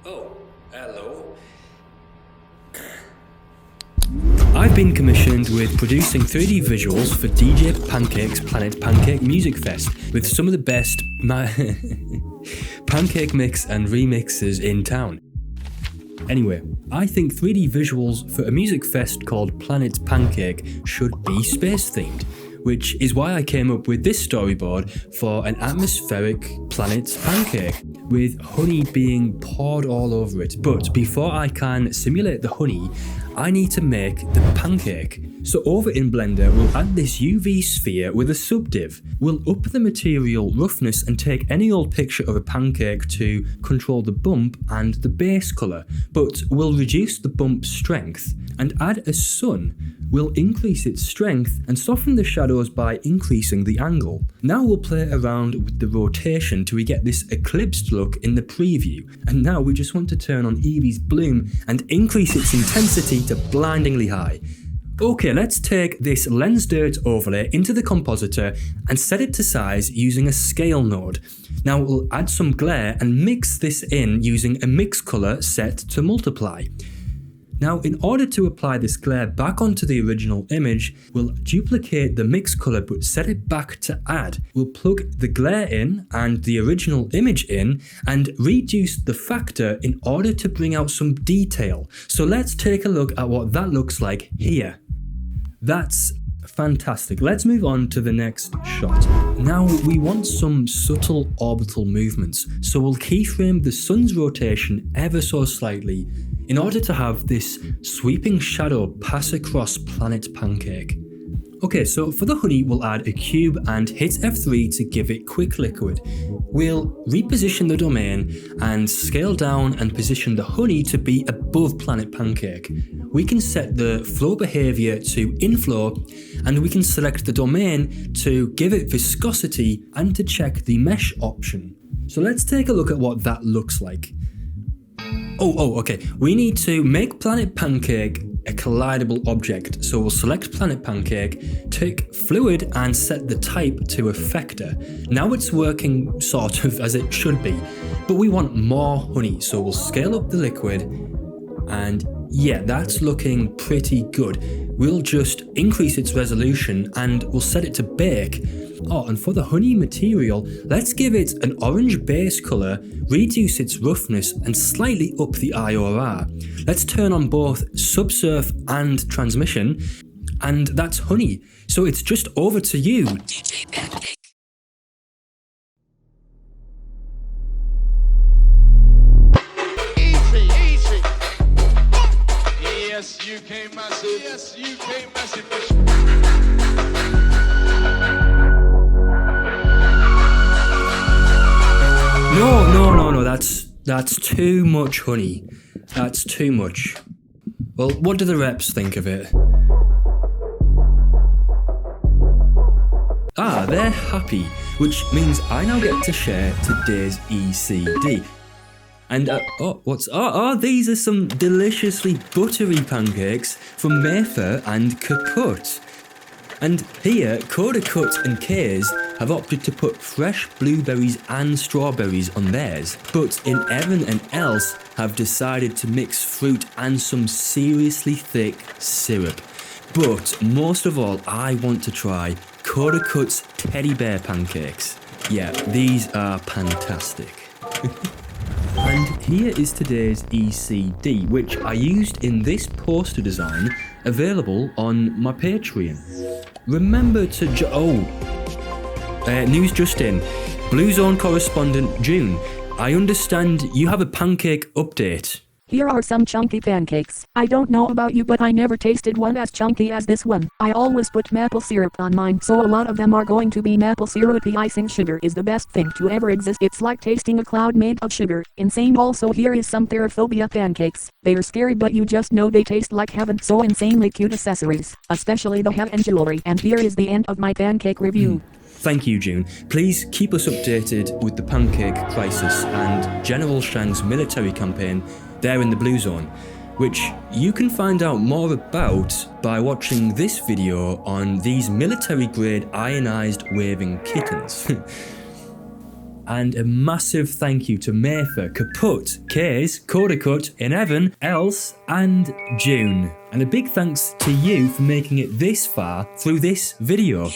Oh, hello. I've been commissioned with producing 3D visuals for DJ Pancake's Planet Pancake Music Fest with some of the best pancake mix and remixes in town. Anyway, I think 3D visuals for a music fest called Planet Pancake should be space themed, which is why I came up with this storyboard for an atmospheric planet pancake, with honey being poured all over it. But before I can simulate the honey, I need to make the pancake. So over in Blender, we'll add this UV sphere with a subdiv. We'll up the material roughness and take any old picture of a pancake to control the bump and the base colour, but we'll reduce the bump strength and add a sun. We'll increase its strength and soften the shadows by increasing the angle. Now we'll play around with the rotation till we get this eclipsed look in the preview. And now we just want to turn on Eevee's bloom and increase its intensity to blindingly high. Okay, let's take this lens dirt overlay into the compositor and set it to size using a scale node. Now we'll add some glare and mix this in using a mix color set to multiply. Now, in order to apply this glare back onto the original image, we'll duplicate the mix color but set it back to add. We'll plug the glare in and the original image in and reduce the factor in order to bring out some detail. So let's take a look at what that looks like here. That's fantastic. Let's move on to the next shot. Now we want some subtle orbital movements, so we'll keyframe the sun's rotation ever so slightly in order to have this sweeping shadow pass across Planet Pancake. Okay, so for the honey, we'll add a cube and hit F3 to give it quick liquid. We'll reposition the domain and scale down and position the honey to be above Planet Pancake. We can set the flow behavior to inflow, and we can select the domain to give it viscosity and to check the mesh option. So let's take a look at what that looks like. Okay. We need to make Planet Pancake a collidable object. So we'll select Planet Pancake, tick fluid and set the type to effector. Now it's working sort of as it should be, but we want more honey. So we'll scale up the liquid and yeah, that's looking pretty good. We'll just increase its resolution and we'll set it to bake. Oh, and for the honey material, let's give it an orange base colour, reduce its roughness and slightly up the IOR. Let's turn on both subsurf and transmission, and that's honey. So it's just over to you. DJ Pancake. Easy. Yes, UK massive. Yes, UK massive. No, that's too much honey. That's too much. Well, what do the reps think of it? They're happy, which means I now get to share today's ECD. And these are some deliciously buttery pancakes from Mayfair and Kaput. And here, Coda Cut and Kays have opted to put fresh blueberries and strawberries on theirs, but in Evan and Else have decided to mix fruit and some seriously thick syrup. But most of all, I want to try Coda Cut's teddy bear pancakes. Yeah, these are fantastic. And here is today's ECD, which I used in this poster design, available on my Patreon. Remember to news just in. Blue Zone correspondent June, I understand you have a pancake update. Here are some chunky pancakes. I don't know about you, but I never tasted one as chunky as this one. I always put maple syrup on mine, so a lot of them are going to be maple syrupy icing. Sugar is the best thing to ever exist. It's like tasting a cloud made of sugar. Insane. Also, here is some Therophobia pancakes. They are scary, but you just know they taste like heaven. So insanely cute accessories, especially the heaven jewelry. And here is the end of my pancake review. Thank you, June. Please keep us updated with the pancake crisis and General Shang's military campaign there in the Blue Zone, which you can find out more about by watching this video on these military-grade ionized waving kittens. And a massive thank you to Mayfer, Kaput, Kays, Kodakut, Inevan, Else, and June. And a big thanks to you for making it this far through this video.